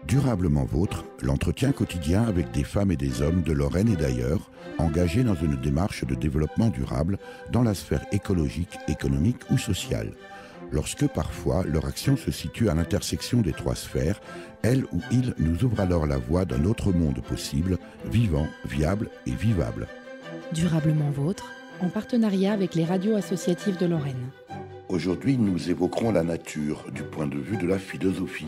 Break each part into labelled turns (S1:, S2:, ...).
S1: Durablement Vôtre, l'entretien quotidien avec des femmes et des hommes de Lorraine et d'ailleurs, engagés dans une démarche de développement durable dans la sphère écologique, économique ou sociale. Lorsque parfois leur action se situe à l'intersection des trois sphères, elle ou il nous ouvre alors la voie d'un autre monde possible, vivant, viable et vivable.
S2: Durablement Vôtre, en partenariat avec les radios associatives de Lorraine.
S1: Aujourd'hui, nous évoquerons la nature du point de vue de la philosophie,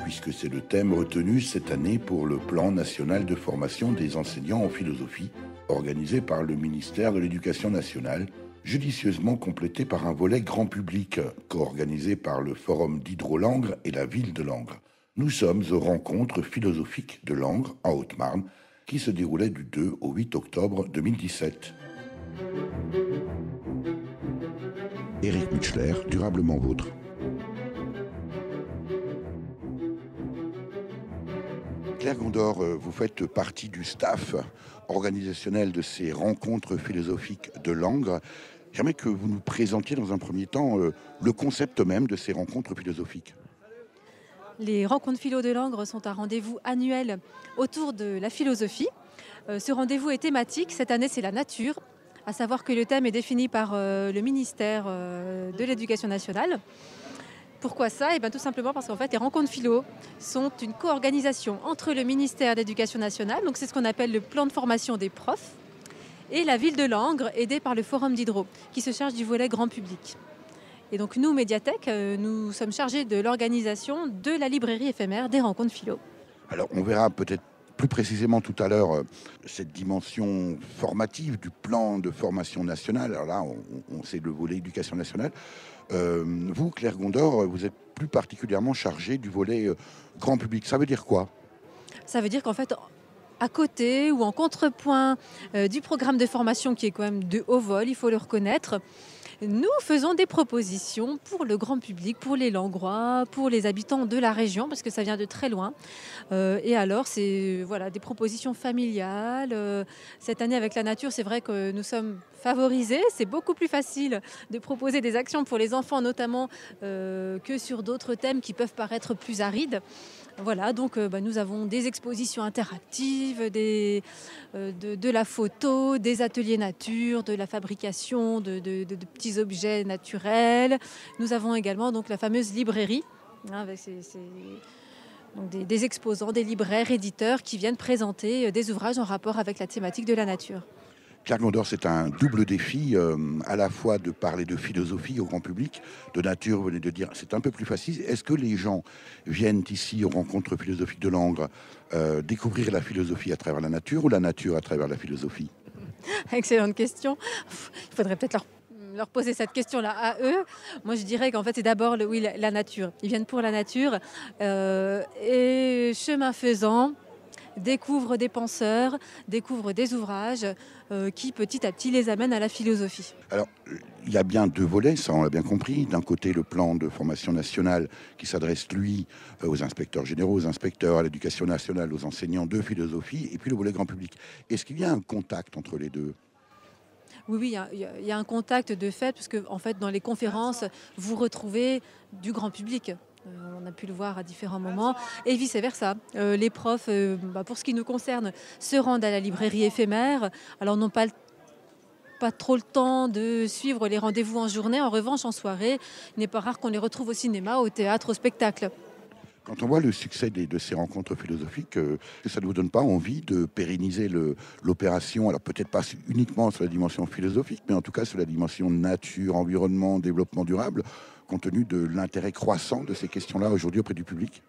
S1: puisque c'est le thème retenu cette année pour le plan national de formation des enseignants en philosophie, organisé par le ministère de l'Éducation nationale, judicieusement complété par un volet grand public, co-organisé par le Forum d'Hydro-Langres et la ville de Langres. Nous sommes aux rencontres philosophiques de Langres, en Haute-Marne, qui se déroulaient du 2 au 8 octobre 2017. Éric Mutschler, Durablement Vôtre. Claire Gondor, vous faites partie du staff organisationnel de ces rencontres philosophiques de Langres. J'aimerais que vous nous présentiez dans un premier temps le concept même de ces rencontres philosophiques.
S3: Les rencontres philo de Langres sont un rendez-vous annuel autour de la philosophie. Ce rendez-vous est thématique. Cette année, c'est la nature, à savoir que le thème est défini par le ministère de l'Éducation nationale. Pourquoi ça ? Tout simplement parce qu'en fait, les rencontres philo sont une co-organisation entre le ministère de l'Éducation nationale, donc c'est ce qu'on appelle le plan de formation des profs, et la ville de Langres, aidée par le Forum d'Hydro, qui se charge du volet grand public. Et donc nous, Médiathèque, nous sommes chargés de l'organisation de la librairie éphémère des rencontres philo.
S1: Alors on verra peut-être plus précisément tout à l'heure cette dimension formative du plan de formation nationale. Alors là, on sait le volet éducation nationale. Vous, Claire Gondor, vous êtes plus particulièrement chargée du volet grand public. Ça veut dire quoi ?
S3: Ça veut dire qu'en fait, à côté ou en contrepoint du programme de formation qui est quand même de haut vol, il faut le reconnaître, nous faisons des propositions pour le grand public, pour les Langrois, pour les habitants de la région, parce que ça vient de très loin. Et alors, c'est des propositions familiales. Cette année, avec la nature, c'est vrai que nous sommes favorisés. C'est beaucoup plus facile de proposer des actions pour les enfants, notamment, que sur d'autres thèmes qui peuvent paraître plus arides. Voilà, donc nous avons des expositions interactives, de la photo, des ateliers nature, de la fabrication de petits objets naturels. Nous avons également donc la fameuse librairie, avec donc des exposants, des libraires, éditeurs qui viennent présenter des ouvrages en rapport avec la thématique de la nature.
S1: Claire Gondor, c'est un double défi, à la fois de parler de philosophie au grand public, de nature, vous venez de dire, c'est un peu plus facile. Est-ce que les gens viennent ici aux rencontres philosophiques de Langres découvrir la philosophie à travers la nature ou la nature à travers la philosophie ?
S3: Excellente question. Il faudrait peut-être leur poser cette question-là à eux. Moi, je dirais qu'en fait, c'est d'abord la nature. Ils viennent pour la nature et chemin faisant, découvrent des penseurs, découvrent des ouvrages qui petit à petit les amènent à la philosophie.
S1: Alors, il y a bien deux volets, ça on l'a bien compris. D'un côté, le plan de formation nationale qui s'adresse, lui, aux inspecteurs généraux, aux inspecteurs, à l'éducation nationale, aux enseignants de philosophie, et puis le volet grand public. Est-ce qu'il y a un contact entre les deux ?
S3: Oui, il y a un contact de fait, parce que en fait, dans les conférences, vous retrouvez du grand public. On a pu le voir à différents moments, et vice-versa. Les profs, pour ce qui nous concerne, se rendent à la librairie éphémère. Alors, n'ont pas trop le temps de suivre les rendez-vous en journée. En revanche, en soirée, il n'est pas rare qu'on les retrouve au cinéma, au théâtre, au spectacle.
S1: Quand on voit le succès de ces rencontres philosophiques, ça ne vous donne pas envie de pérenniser l'opération, alors peut-être pas uniquement sur la dimension philosophique, mais en tout cas sur la dimension nature, environnement, développement durable, compte tenu de l'intérêt croissant de ces questions-là aujourd'hui auprès du public ?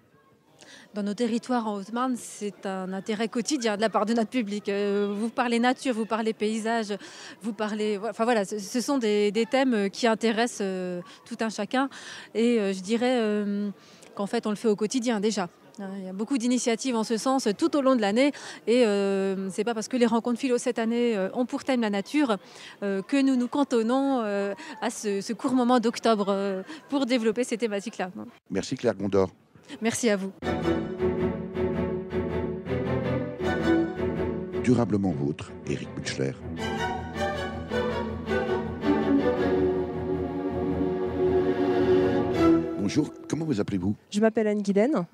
S3: Dans nos territoires en Haute-Marne, c'est un intérêt quotidien de la part de notre public. Vous parlez nature, vous parlez paysage, vous parlez... Enfin voilà, ce sont des thèmes qui intéressent tout un chacun. Et je dirais qu'en fait, on le fait au quotidien déjà. Il y a beaucoup d'initiatives en ce sens tout au long de l'année. Et c'est pas parce que les rencontres philo cette année ont pour thème la nature que nous nous cantonnons à ce court moment d'octobre pour développer ces thématiques-là.
S1: Merci Claire Gondor.
S3: Merci à vous.
S1: Durablement Vôtre, Éric Mutschler. Bonjour, comment vous appelez-vous ?
S4: Je m'appelle Anne Guilaine.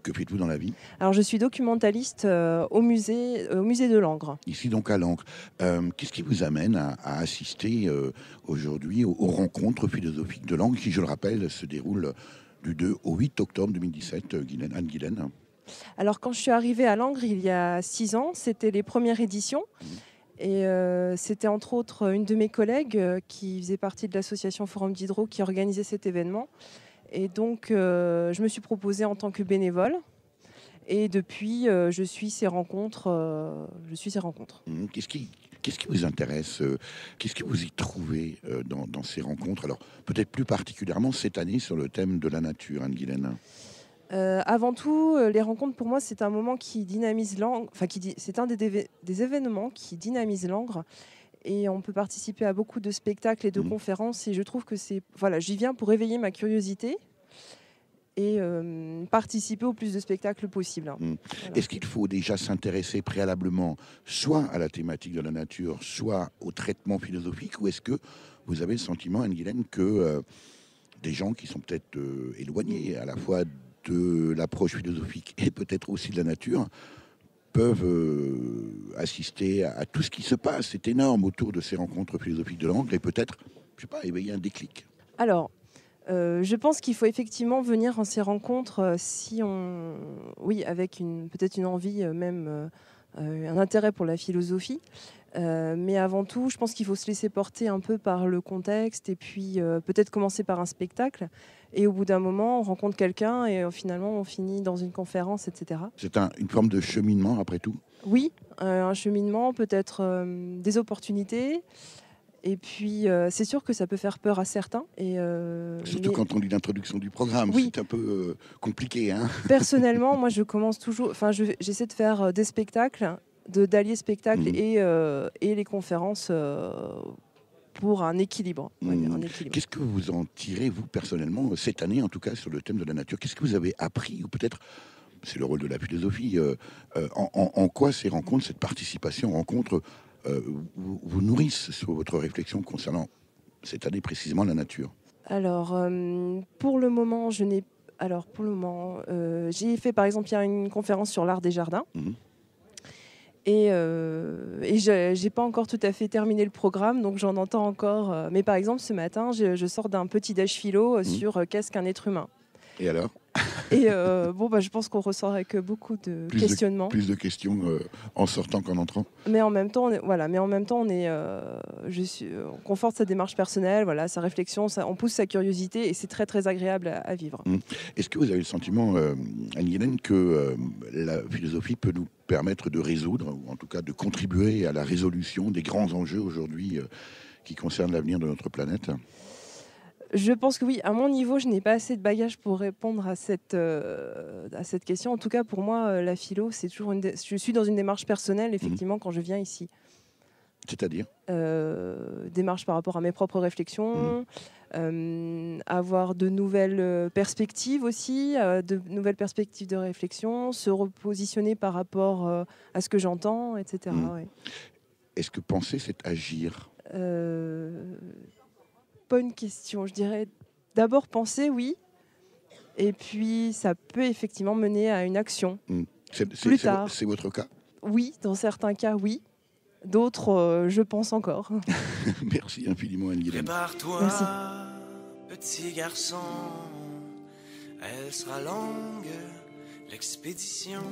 S1: Que faites-vous dans la vie?
S4: Alors, je suis documentaliste au musée de Langres.
S1: Ici donc à Langres. Qu'est-ce qui vous amène à assister aujourd'hui aux rencontres philosophiques de Langres qui, je le rappelle, se déroulent du 2 au 8 octobre 2017, Anne-Guylaine?
S4: Alors, quand je suis arrivée à Langres il y a 6 ans, c'était les premières éditions. Et c'était entre autres une de mes collègues qui faisait partie de l'association Forum d'Hydro qui organisait cet événement. Et donc, je me suis proposée en tant que bénévole. Et depuis, je suis ces rencontres.
S1: Qu'est-ce qui vous intéresse? Qu'est-ce que vous y trouvez dans ces rencontres? Alors, peut-être plus particulièrement cette année sur le thème de la nature, Anne-Guylaine.
S4: Avant tout, les rencontres pour moi c'est un moment qui dynamise Langres. C'est un des événements qui dynamise Langres. Et on peut participer à beaucoup de spectacles et de conférences. Et je trouve que j'y viens pour éveiller ma curiosité et participer au plus de spectacles possible. Voilà.
S1: Est-ce qu'il faut déjà s'intéresser préalablement soit à la thématique de la nature, soit au traitement philosophique, ou est-ce que vous avez le sentiment, Anne-Guylaine, que des gens qui sont peut-être éloignés à la fois de l'approche philosophique et peut-être aussi de la nature peuvent assister à tout ce qui se passe? C'est énorme autour de ces rencontres philosophiques de Langres et peut-être, je sais pas, éveiller un déclic.
S4: Alors, je pense qu'il faut effectivement venir en ces rencontres avec peut-être une envie, même un intérêt pour la philosophie. Mais avant tout, je pense qu'il faut se laisser porter un peu par le contexte et puis peut-être commencer par un spectacle. Et au bout d'un moment, on rencontre quelqu'un et finalement, on finit dans une conférence, etc.
S1: C'est une forme de cheminement après tout?
S4: Oui, un cheminement, peut-être des opportunités. Et puis, c'est sûr que ça peut faire peur à certains.
S1: Surtout quand on lit l'introduction du programme,
S4: oui.
S1: C'est un peu compliqué. Hein.
S4: Personnellement, moi, je commence toujours... j'essaie de faire des spectacles, d'allier spectacle et les conférences pour un équilibre.
S1: Qu'est-ce que vous en tirez, vous, personnellement, cette année, en tout cas, sur le thème de la nature? Qu'est-ce que vous avez appris? Ou peut-être, c'est le rôle de la philosophie, en quoi ces rencontres, cette participation aux rencontres, vous nourrissent sur votre réflexion concernant cette année précisément la nature?
S4: Alors, pour le moment, j'ai fait, par exemple, il y a une conférence sur l'art des jardins. Et j'ai pas encore tout à fait terminé le programme, donc j'en entends encore. Mais par exemple, ce matin, je sors d'un petit déj philo sur qu'est-ce qu'un être humain.
S1: Et alors?
S4: Et je pense qu'on ressort avec beaucoup de questionnements.
S1: Plus de questions en sortant qu'en entrant.
S4: Mais en même temps, on conforte sa démarche personnelle, sa réflexion, on pousse sa curiosité et c'est très très agréable à vivre.
S1: Est-ce que vous avez le sentiment, Anne-Guylaine, que la philosophie peut nous permettre de résoudre, ou en tout cas de contribuer à la résolution des grands enjeux aujourd'hui qui concernent l'avenir de notre planète?
S4: Je pense que oui. À mon niveau, je n'ai pas assez de bagages pour répondre à cette question. En tout cas, pour moi, la philo, c'est toujours je suis dans une démarche personnelle, effectivement, quand je viens ici.
S1: C'est-à-dire
S4: démarche par rapport à mes propres réflexions, avoir de nouvelles perspectives aussi, de nouvelles perspectives de réflexion, se repositionner par rapport à ce que j'entends, etc. Ouais.
S1: Est-ce que penser, c'est agir?
S4: Bonne question. Je dirais d'abord penser, oui. Et puis, ça peut effectivement mener à une action. Plus tard.
S1: C'est votre cas?
S4: Oui, dans certains cas, oui. D'autres, je pense encore.
S1: Merci infiniment, Anne-Guylaine.
S5: Prépare-toi,
S4: merci.
S5: Petit garçon. Elle sera longue, l'expédition.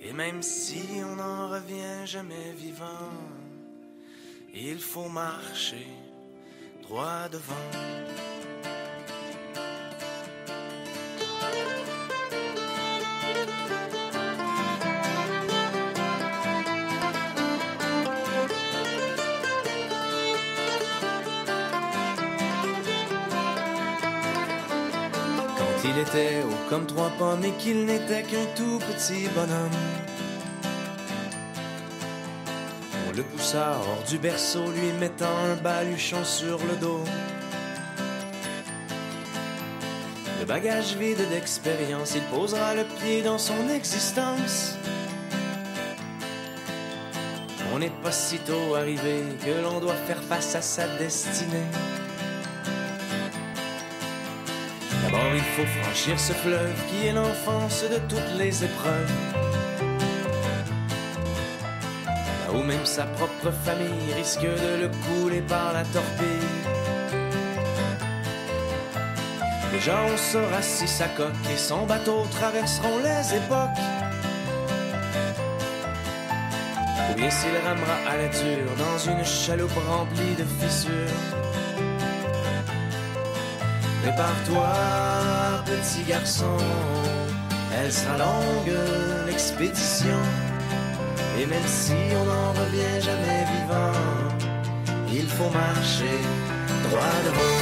S5: Et même si on n'en revient jamais vivant, il faut marcher droit devant. Quand il était haut comme 3 pommes et qu'il n'était qu'un tout petit bonhomme, le poussa hors du berceau, lui mettant un baluchon sur le dos. Le bagage vide d'expérience, il posera le pied dans son existence. On n'est pas si tôt arrivé que l'on doit faire face à sa destinée. D'abord il faut franchir ce fleuve qui est l'enfance de toutes les épreuves. Là où même sa propre famille risque de le couler par la torpille. Déjà on saura si sa coque et son bateau traverseront les époques. Ou bien s'il ramera à la dure dans une chaloupe remplie de fissures. Prépare-toi, petit garçon, elle sera longue, l'expédition. Et même si on n'en revient jamais vivant, il faut marcher droit devant.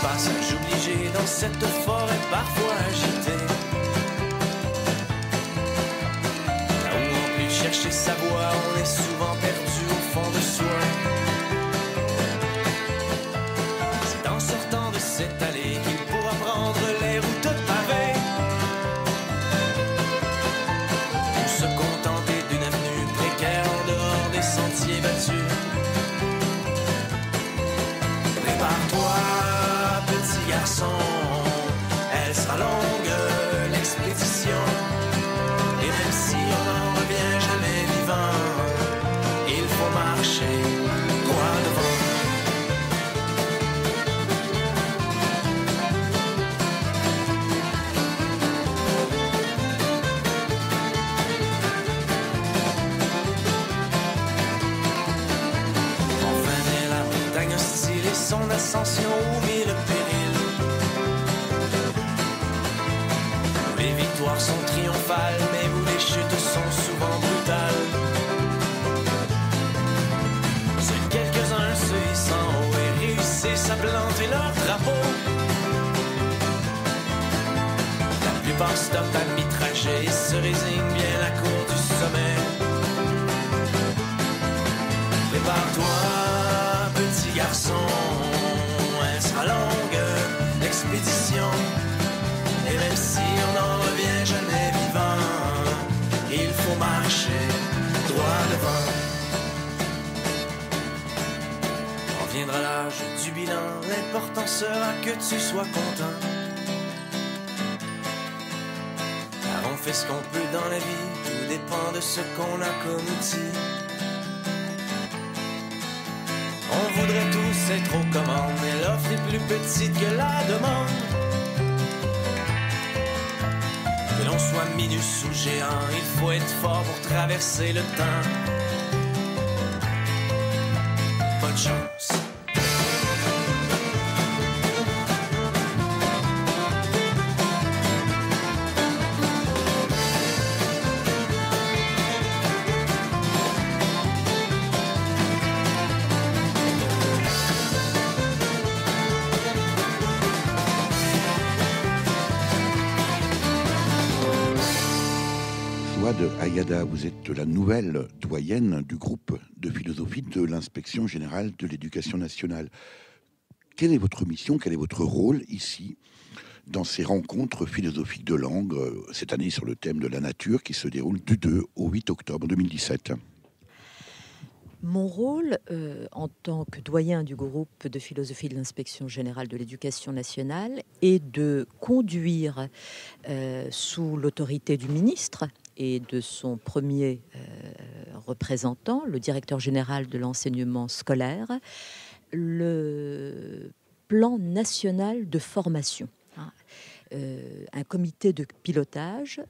S5: Passage obligé dans cette forêt parfois agitée. Là où en plus de chercher sa voie, on est souvent perdu au fond de soi. C'est en sortant de cette allée qu'il pourra prendre les routes pavées. Ou se contenter d'une avenue précaire en dehors des sentiers battus. Prépare-toi, petit garçon, elle sera longue, l'expédition. Et même si on n'en revient jamais vivant, il faut marcher droit devant. Enfin naît la montagne hostile et son ascension au mille périls. Où les victoires sont triomphales, mais où les chutes sont souvent brutales. Seuls quelques-uns se hissant haut et réussissent à planter leur drapeau. La plupart stoppent à mi-trajet et se résignent bien à la cour du sommet. Prépare-toi, petit garçon, elle sera longue, l'expédition. Et même si on n'en revient jamais vivant, il faut marcher droit devant. Quand viendra l'âge du bilan, l'important sera que tu sois content. Car on fait ce qu'on peut dans la vie, tout dépend de ce qu'on a comme outil. On voudrait tous être aux commandes, mais l'offre est plus petite que la demande. Que l'on soit minus ou géant, il faut être fort pour traverser le temps. Bonne chance.
S1: De Ayada, vous êtes la nouvelle doyenne du groupe de philosophie de l'Inspection générale de l'éducation nationale. Quelle est votre mission, quel est votre rôle ici dans ces rencontres philosophiques de langue, cette année sur le thème de la nature qui se déroule du 2 au 8 octobre 2017?
S6: Mon rôle en tant que doyen du groupe de philosophie de l'Inspection générale de l'éducation nationale est de conduire sous l'autorité du ministre et de son premier représentant, le directeur général de l'enseignement scolaire, le plan national de formation. Un comité de pilotage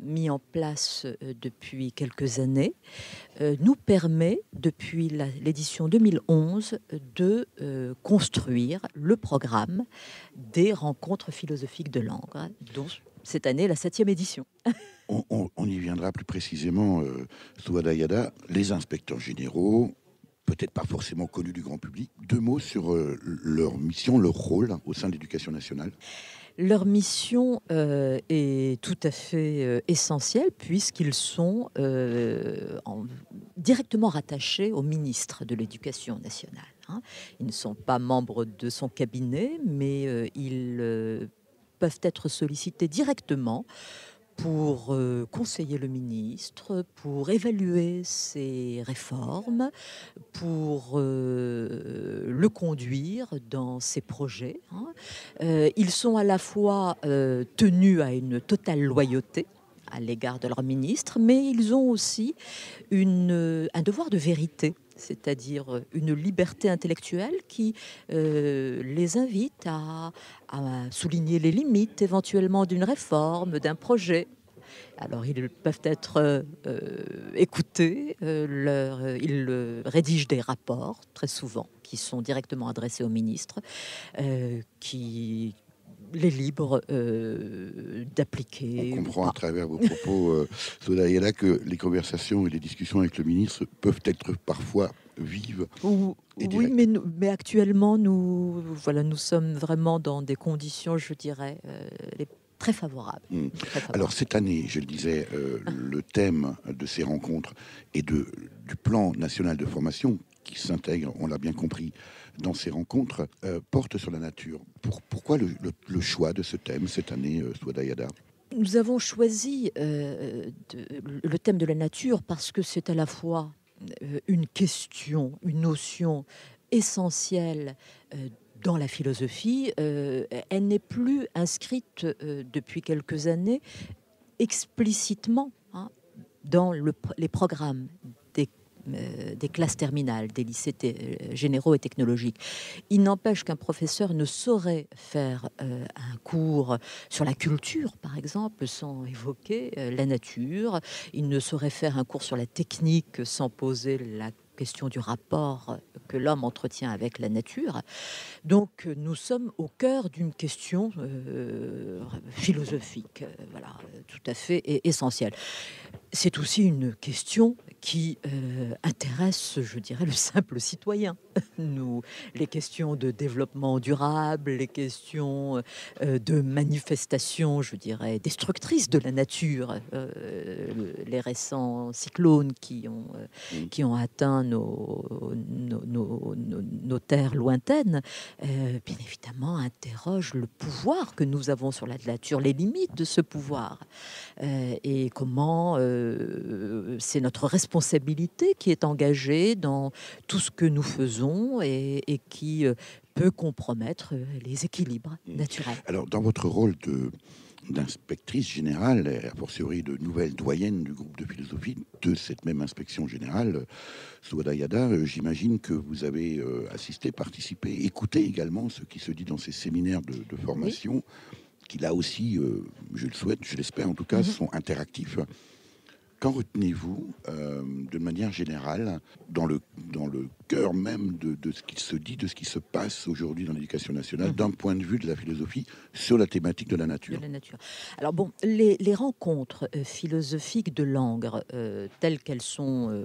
S6: mis en place depuis quelques années nous permet, depuis l'édition 2011, de construire le programme des rencontres philosophiques de langue, dont cette année la 7e édition.
S1: On y viendra plus précisément, Souad Ayada, les inspecteurs généraux, peut-être pas forcément connus du grand public. 2 mots sur leur mission, leur rôle au sein de l'éducation nationale.
S6: Leur mission est tout à fait essentielle puisqu'ils sont directement rattachés au ministre de l'Éducation nationale. Ils ne sont pas membres de son cabinet, mais ils peuvent être sollicités directement pour conseiller le ministre, pour évaluer ses réformes, pour le conduire dans ses projets. Ils sont à la fois tenus à une totale loyauté à l'égard de leur ministre, mais ils ont aussi un devoir de vérité, c'est-à-dire une liberté intellectuelle qui les invite à souligner les limites éventuellement d'une réforme, d'un projet. Alors ils peuvent être écoutés, ils rédigent des rapports très souvent qui sont directement adressés au ministre, qui les libre d'appliquer.
S1: On comprend à travers vos propos, Soda Ayala, que les conversations et les discussions avec le ministre peuvent être parfois vives.
S6: Oui, mais actuellement, nous sommes vraiment dans des conditions, je dirais, très favorables. Très favorables.
S1: Alors cette année, je le disais, le thème de ces rencontres et du plan national de formation qui s'intègre, on l'a bien compris, dans ces rencontres, porte sur la nature. Pourquoi le choix de ce thème cette année, Soda Ayala ?
S6: Nous avons choisi le thème de la nature parce que c'est à la fois une question, une notion essentielle dans la philosophie. Elle n'est plus inscrite depuis quelques années explicitement dans les programmes des classes terminales, des lycées généraux et technologiques. Il n'empêche qu'un professeur ne saurait faire un cours sur la culture, par exemple, sans évoquer la nature. Il ne saurait faire un cours sur la technique sans poser la question du rapport que l'homme entretient avec la nature. Donc nous sommes au cœur d'une question philosophique, tout à fait essentielle. C'est aussi une question qui intéresse, je dirais, le simple citoyen. Les questions de développement durable, les questions de manifestations, je dirais, destructrices de la nature, les récents cyclones qui ont atteint nos terres lointaines, bien évidemment, interrogent le pouvoir que nous avons sur la nature, les limites de ce pouvoir, et comment c'est notre responsabilité qui est engagée dans tout ce que nous faisons et qui peut compromettre les équilibres naturels.
S1: Alors, dans votre rôle d'inspectrice générale, et a fortiori de nouvelle doyenne du groupe de philosophie de cette même inspection générale, Soda Ayala, j'imagine que vous avez assisté, participé, écouté également ce qui se dit dans ces séminaires de formation, qui là aussi, je le souhaite, je l'espère en tout cas, sont interactifs. Qu'en retenez-vous de manière générale dans le cœur même de ce qui se dit, de ce qui se passe aujourd'hui dans l'éducation nationale, d'un point de vue de la philosophie sur la thématique de la nature ?
S6: Alors bon, les rencontres philosophiques de Langres, telles qu'elles sont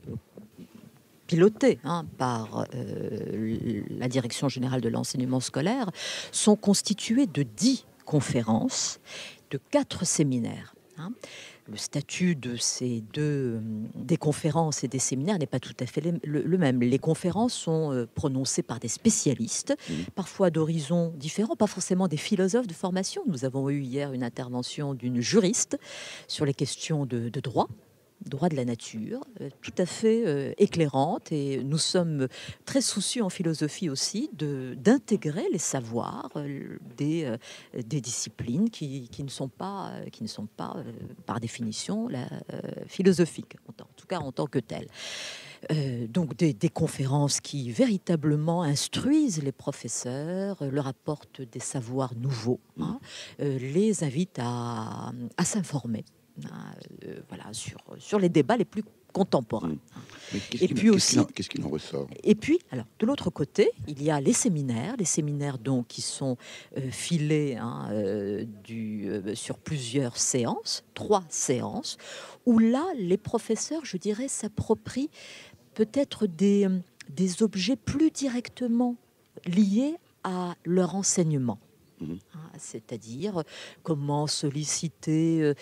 S6: pilotées par la Direction générale de l'enseignement scolaire, sont constituées de 10 conférences, de 4 séminaires. Le statut de des conférences et des séminaires n'est pas tout à fait le même. Les conférences sont prononcées par des spécialistes, parfois d'horizons différents, pas forcément des philosophes de formation. Nous avons eu hier une intervention d'une juriste sur les questions de droit de la nature, tout à fait éclairante, et nous sommes très soucieux en philosophie aussi d'intégrer les savoirs des disciplines qui ne sont pas par définition philosophiques, en tout cas en tant que telles. Donc des conférences qui véritablement instruisent les professeurs, leur apportent des savoirs nouveaux, les invitent à s'informer. Sur les débats les plus contemporains.
S1: Qu'est-ce qu'il en ressort ?
S6: Et puis, alors, de l'autre côté, il y a les séminaires donc qui sont filés sur plusieurs séances, 3 séances, où là, les professeurs, je dirais, s'approprient peut-être des objets plus directement liés à leur enseignement. C'est-à-dire comment solliciter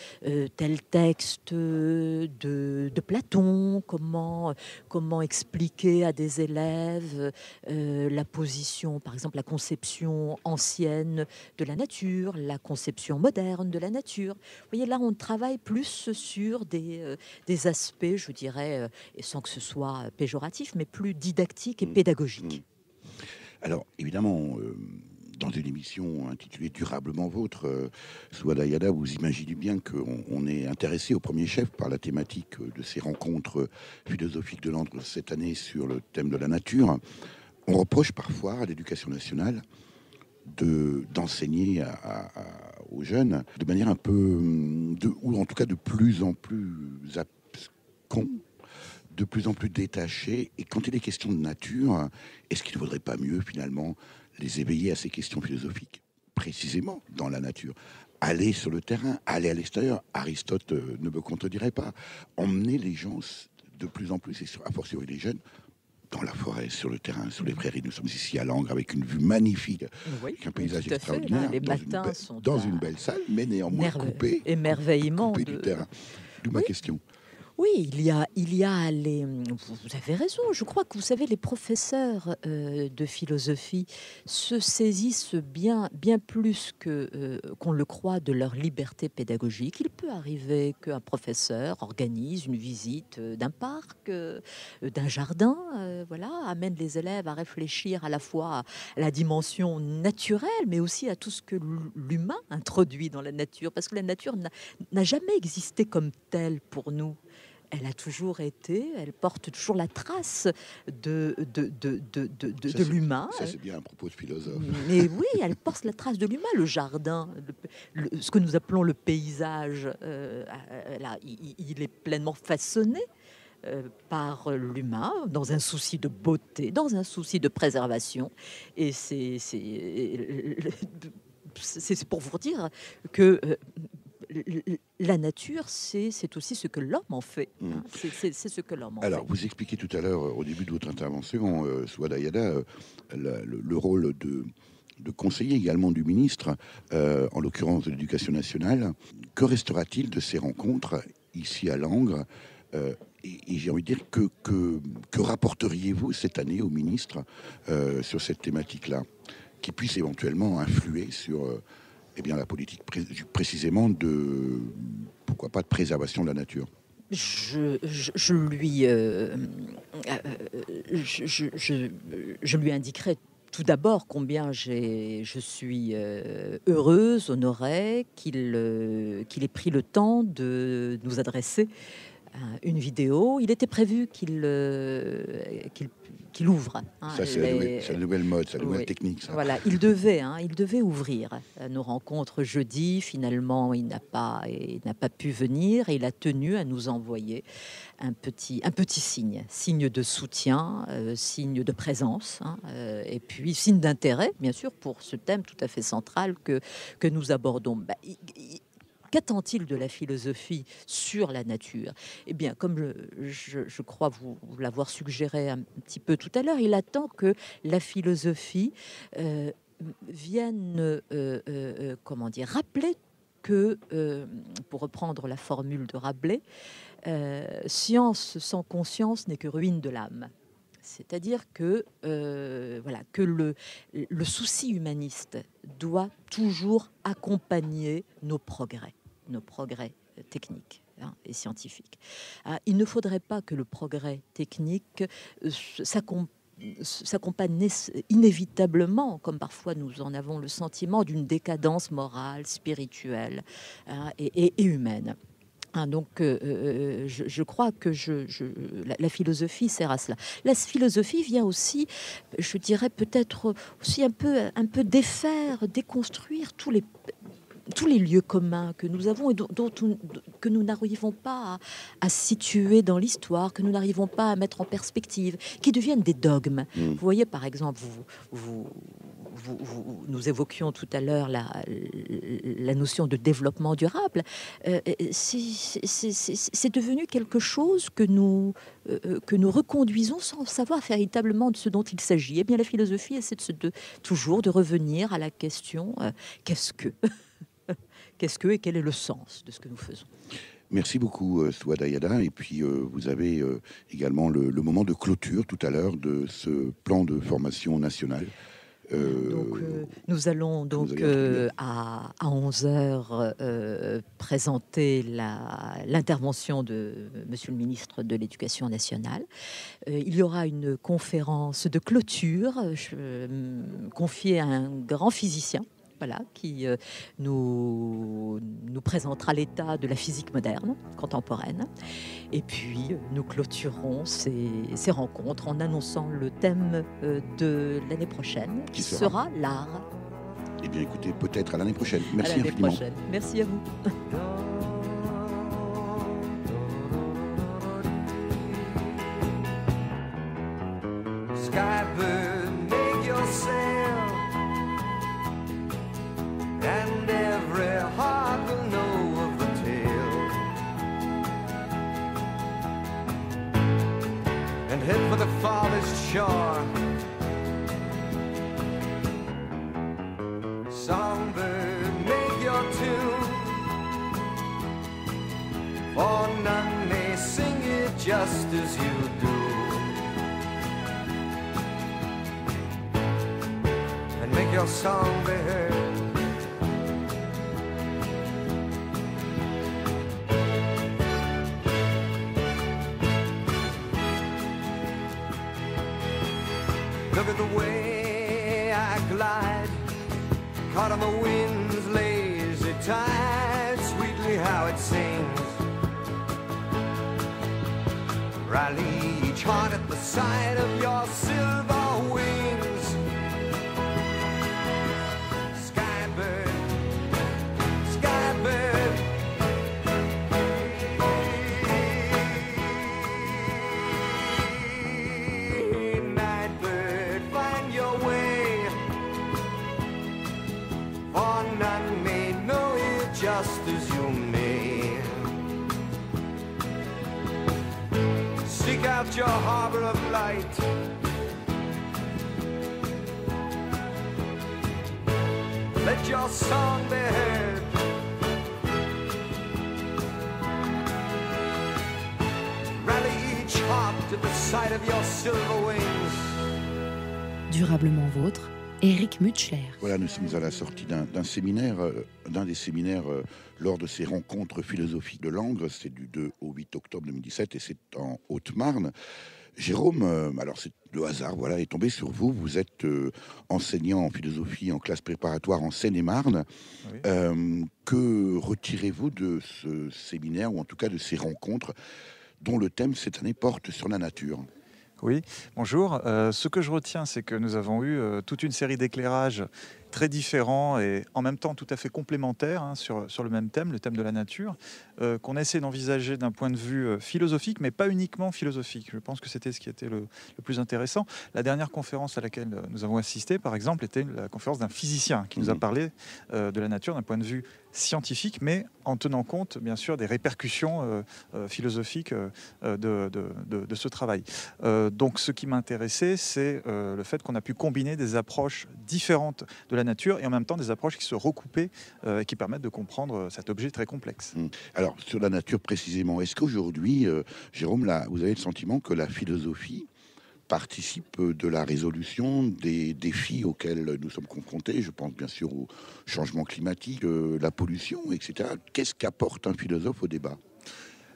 S6: tel texte de Platon, comment expliquer à des élèves la position, par exemple la conception ancienne de la nature, la conception moderne de la nature. Vous voyez, là, on travaille plus sur des aspects, je dirais, et sans que ce soit péjoratif, mais plus didactiques et pédagogiques.
S1: Alors, évidemment, dans une émission intitulée Durablement Vôtre, Souad Ayada, vous imaginez bien qu'on est intéressé au premier chef par la thématique de ces rencontres philosophiques de Langres cette année sur le thème de la nature. On reproche parfois à l'Éducation nationale d'enseigner aux jeunes de manière un peu, ou en tout cas de plus en plus abscon, de plus en plus détachés. Et quand il est question de nature, est-ce qu'il ne vaudrait pas mieux finalement les éveiller à ces questions philosophiques, précisément dans la nature? Aller sur le terrain, aller à l'extérieur. Aristote ne me contredirait pas. Emmener les gens de plus en plus, et a fortiori les jeunes, dans la forêt, sur le terrain, sur les prairies. Nous sommes ici à Langres avec une vue magnifique, avec un paysage extraordinaire,
S6: les matins sont
S1: dans une belle salle, mais néanmoins coupé du terrain. D'où ma question.
S6: Oui, il y a vous avez raison. Je crois que vous savez, les professeurs de philosophie se saisissent bien plus qu'on le croit de leur liberté pédagogique. Il peut arriver qu'un professeur organise une visite d'un parc, d'un jardin, amène les élèves à réfléchir à la fois à la dimension naturelle, mais aussi à tout ce que l'humain introduit dans la nature, parce que la nature n'a jamais existé comme telle pour nous. Elle a toujours été, elle porte toujours la trace de l'humain.
S1: Ça, c'est bien un propos de philosophe.
S6: Mais oui, elle porte la trace de l'humain. Le jardin, ce que nous appelons le paysage, là, il est pleinement façonné par l'humain, dans un souci de beauté, dans un souci de préservation. Et c'est pour vous dire que la nature, c'est aussi ce que l'homme en fait. C'est ce que l'homme en fait.
S1: Alors, vous expliquez tout à l'heure, au début de votre intervention, Souad Ayada, le rôle de conseiller également du ministre, en l'occurrence de l'Éducation nationale. Que restera-t-il de ces rencontres ici à Langres et j'ai envie de dire, que rapporteriez-vous cette année au ministre sur cette thématique-là, qui puisse éventuellement influer sur... la politique précisément pourquoi pas, de préservation de la nature?
S6: Je lui indiquerai tout d'abord combien je suis heureuse, honorée qu'il ait pris le temps de nous adresser une vidéo. Il était prévu qu'il ouvre.
S1: Ça, c'est la nouvelle mode, c'est la nouvelle technique. Ça.
S6: Voilà, il devait ouvrir nos rencontres jeudi. Finalement, il n'a pas pu venir et il a tenu à nous envoyer un petit signe de soutien, signe de présence, et puis signe d'intérêt, bien sûr, pour ce thème tout à fait central que nous abordons. Qu'attend-il de la philosophie sur la nature? Eh bien, comme je crois vous l'avoir suggéré un petit peu tout à l'heure, il attend que la philosophie vienne, rappeler que, pour reprendre la formule de Rabelais, science sans conscience n'est que ruine de l'âme. C'est-à-dire que le souci humaniste doit toujours accompagner nos progrès techniques et scientifiques. Il ne faudrait pas que le progrès technique s'accompagne inévitablement, comme parfois nous en avons le sentiment, d'une décadence morale, spirituelle et humaine. Donc, je crois que la philosophie sert à cela. La philosophie vient aussi, je dirais peut-être aussi un peu défaire, déconstruire tous les lieux communs que nous avons et que nous n'arrivons pas à situer dans l'histoire, que nous n'arrivons pas à mettre en perspective, qui deviennent des dogmes. Vous voyez, par exemple, vous nous évoquions tout à l'heure la notion de développement durable, c'est devenu quelque chose que nous reconduisons sans savoir véritablement de ce dont il s'agit. Eh bien, la philosophie essaie toujours de revenir à la question qu'est-ce que qu'est-ce que et quel est le sens de ce que nous faisons.
S1: Merci beaucoup, Souad Ayada. Et puis, vous avez également le moment de clôture tout à l'heure de ce plan de formation nationale.
S6: Nous allons donc à 11h présenter l'intervention de Monsieur le ministre de l'Éducation nationale. Il y aura une conférence de clôture confiée à un grand physicien. Voilà, qui nous présentera l'état de la physique moderne, contemporaine. Et puis, nous clôturerons ces rencontres en annonçant le thème de l'année prochaine, qui sera l'art.
S1: Eh bien, écoutez, peut-être à l'année prochaine. Merci
S6: à l'année
S1: infiniment.
S6: Prochaine. Merci à vous.
S5: Skybird, make yourself, and every heart will know of the tale, and head for the farthest shore. Songbird, make your tune, for none may sing it just as you do. Make your song be heard. Look at the way I glide, caught on the wind's lazy tide, sweetly how it sings. Rally each heart at the sight of your silver wings. Just as you may seek out your harbor of light, let your song be heard. Rally each heart to the sight of your silver wings.
S2: Durablement vôtre, Éric Mutschler.
S1: Voilà, nous sommes à la sortie d'un séminaire, d'un des séminaires lors de ces rencontres philosophiques de Langres. C'est du 2 au 8 octobre 2017 et c'est en Haute-Marne. Jérôme, alors c'est le hasard, voilà, est tombé sur vous. Vous êtes enseignant en philosophie en classe préparatoire en Seine-et-Marne. Oui. Que retirez-vous de ce séminaire, ou en tout cas de ces rencontres, dont le thème cette année porte sur la nature ?
S7: Oui, bonjour. Ce que je retiens, c'est que nous avons eu toute une série d'éclairages très différents et en même temps tout à fait complémentaires sur le même thème, le thème de la nature, qu'on a essayé d'envisager d'un point de vue philosophique, mais pas uniquement philosophique. Je pense que c'était ce qui était le plus intéressant. La dernière conférence à laquelle nous avons assisté, par exemple, était la conférence d'un physicien qui nous a parlé de la nature d'un point de vue scientifique, mais en tenant compte, bien sûr, des répercussions philosophiques de ce travail. Donc, ce qui m'intéressait, c'est le fait qu'on a pu combiner des approches différentes de la nature et en même temps des approches qui se recoupaient et qui permettent de comprendre cet objet très complexe.
S1: Alors, sur la nature précisément, est-ce qu'aujourd'hui, Jérôme, là, vous avez le sentiment que la philosophie participe de la résolution des défis auxquels nous sommes confrontés? Je pense bien sûr au changement climatique, la pollution, etc. Qu'est-ce qu'apporte un philosophe au débat ?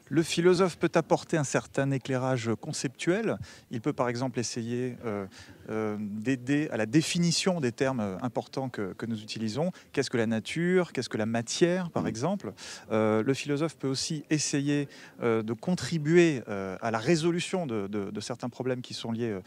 S7: Le philosophe peut apporter un certain éclairage conceptuel. Il peut par exemple essayer d'aider à la définition des termes importants que nous utilisons. Qu'est-ce que la nature? Qu'est-ce que la matière, par exemple? Le philosophe peut aussi essayer de contribuer à la résolution de certains problèmes qui sont liés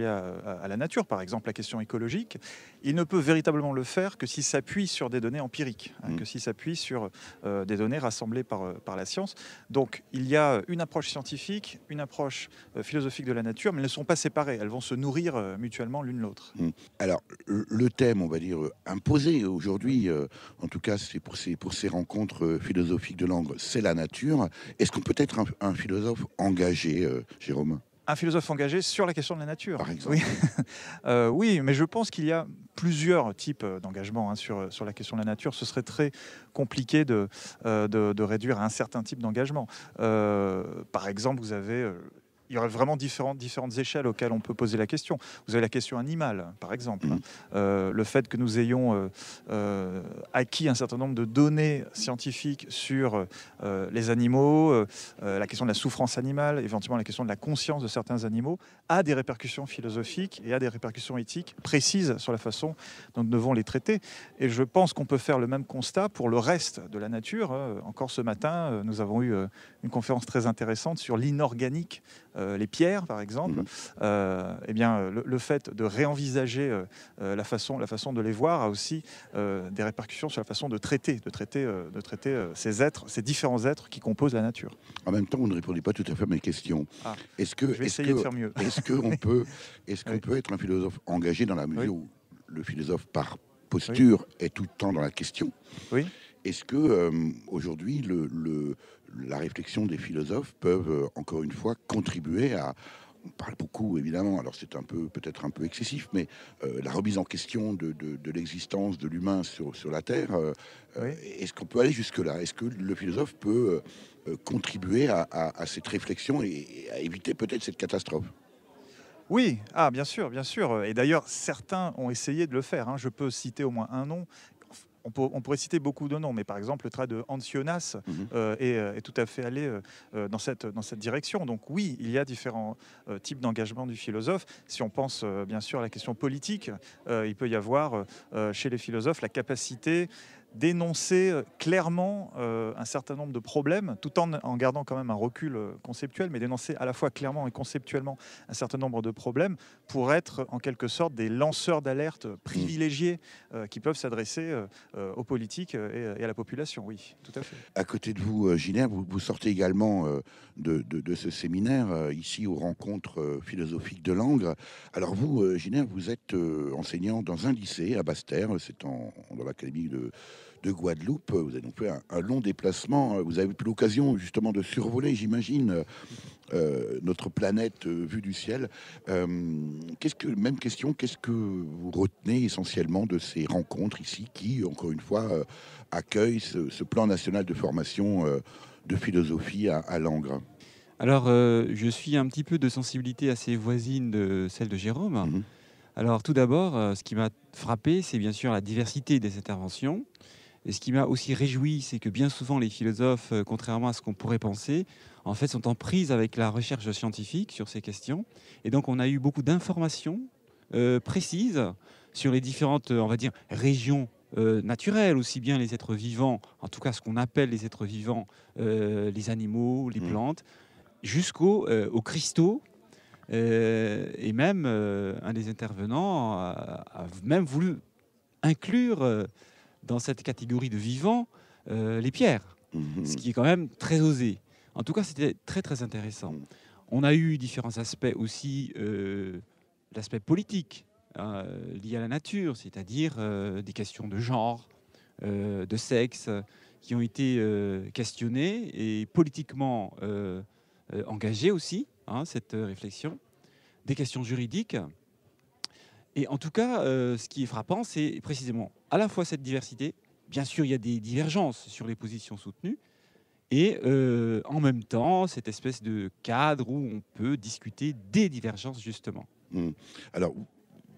S7: à la nature, par exemple la question écologique. Il ne peut véritablement le faire que s'il s'appuie sur des données empiriques, que s'il s'appuie sur des données rassemblées par la science. Donc, il y a une approche scientifique, une approche philosophique de la nature, mais elles ne sont pas séparées. Elles vont se nourrir mutuellement l'une l'autre.
S1: Alors, le thème, on va dire, imposé aujourd'hui, en tout cas, c'est pour ces rencontres philosophiques de Langres, c'est la nature. Est-ce qu'on peut être un philosophe engagé, Jérôme ?
S7: Un philosophe engagé sur la question de la nature.
S1: Par exemple.
S7: Oui, oui, mais je pense qu'il y a plusieurs types d'engagement sur la question de la nature. Ce serait très compliqué de réduire à un certain type d'engagement. Par exemple, vous avez... il y aurait vraiment différentes échelles auxquelles on peut poser la question. Vous avez la question animale, par exemple. Le fait que nous ayons acquis un certain nombre de données scientifiques sur les animaux, la question de la souffrance animale, éventuellement la question de la conscience de certains animaux, a des répercussions philosophiques et a des répercussions éthiques précises sur la façon dont nous devons les traiter. Et je pense qu'on peut faire le même constat pour le reste de la nature. Encore ce matin, nous avons eu une conférence très intéressante sur l'inorganique, les pierres, par exemple. Eh bien, le fait de réenvisager la façon de les voir a aussi des répercussions sur la façon de traiter ces êtres, ces différents êtres qui composent la nature.
S1: En même temps, vous ne répondez pas tout à fait à mes questions.
S7: Je vais essayer de faire mieux.
S1: Est-ce qu'on peut être un philosophe engagé dans la mesure où le philosophe, par posture, est tout le temps dans la question ?
S7: Oui.
S1: Est-ce que aujourd'hui, la réflexion des philosophes peuvent, encore une fois, contribuer à... On parle beaucoup, évidemment, alors c'est peut-être un peu excessif, mais la remise en question de l'existence de l'humain sur la Terre, est-ce qu'on peut aller jusque-là ? Est-ce que le philosophe peut contribuer à cette réflexion et à éviter peut-être cette catastrophe ?
S7: Oui, bien sûr. Et d'ailleurs, certains ont essayé de le faire. Je peux citer au moins un nom. On pourrait citer beaucoup de noms, mais par exemple, le travail de Hans Jonas est tout à fait allé dans cette direction. Donc oui, il y a différents types d'engagement du philosophe. Si on pense bien sûr à la question politique, il peut y avoir chez les philosophes la capacité d'énoncer clairement un certain nombre de problèmes, tout en gardant quand même un recul conceptuel, mais d'énoncer à la fois clairement et conceptuellement un certain nombre de problèmes pour être en quelque sorte des lanceurs d'alerte privilégiés qui peuvent s'adresser aux politiques et à la population. Oui, tout à fait.
S1: À côté de vous, Gilles, vous sortez également de ce séminaire ici aux rencontres philosophiques de Langres. Alors vous, Gilles, vous êtes enseignant dans un lycée à Basse-Terre, c'est dans l'académie de Guadeloupe. Vous avez donc fait un long déplacement. Vous avez eu l'occasion justement de survoler, j'imagine, notre planète vue du ciel. Même question, qu'est-ce que vous retenez essentiellement de ces rencontres ici qui, encore une fois, accueillent ce plan national de formation de philosophie à Langres?
S8: Alors, je suis un petit peu de sensibilité assez voisine de celle de Jérôme. Alors, tout d'abord, ce qui m'a frappé, c'est bien sûr la diversité des interventions. Et ce qui m'a aussi réjoui, c'est que bien souvent, les philosophes, contrairement à ce qu'on pourrait penser, en fait, sont en prise avec la recherche scientifique sur ces questions. Et donc, on a eu beaucoup d'informations précises sur les différentes, on va dire, régions naturelles, aussi bien les êtres vivants, en tout cas ce qu'on appelle les êtres vivants, les animaux, les plantes, jusqu'aux cristaux. Et même, un des intervenants a même voulu inclure dans cette catégorie de vivants les pierres, ce qui est quand même très osé. En tout cas, c'était très, très intéressant. On a eu différents aspects aussi, l'aspect politique lié à la nature, c'est-à-dire des questions de genre, de sexe, qui ont été questionnées et politiquement engagées aussi, cette réflexion, des questions juridiques. Et en tout cas, ce qui est frappant, c'est précisément à la fois cette diversité. Bien sûr, il y a des divergences sur les positions soutenues. Et en même temps, cette espèce de cadre où on peut discuter des divergences, justement.
S1: Alors,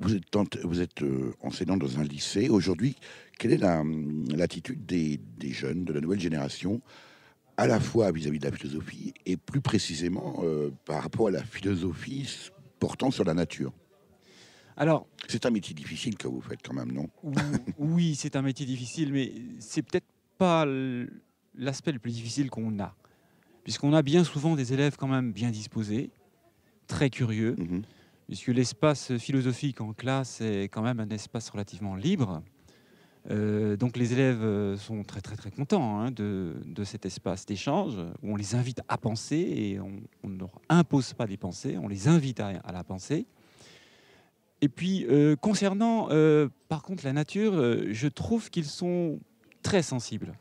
S1: vous êtes enseignant dans un lycée. Aujourd'hui, quelle est l'attitude des jeunes, de la nouvelle génération, à la fois vis-à-vis de la philosophie et plus précisément par rapport à la philosophie portant sur la nature? Alors, c'est un métier difficile que vous faites quand même, non?
S8: Oui, c'est un métier difficile, mais c'est peut-être pas l'aspect le plus difficile qu'on a, puisqu'on a bien souvent des élèves quand même bien disposés, très curieux, puisque l'espace philosophique en classe est quand même un espace relativement libre. Donc les élèves sont très très très contents hein, de cet espace d'échange où on les invite à penser et on ne leur impose pas des pensées, on les invite à la penser. Et puis concernant par contre la nature, je trouve qu'ils sont très sensibles.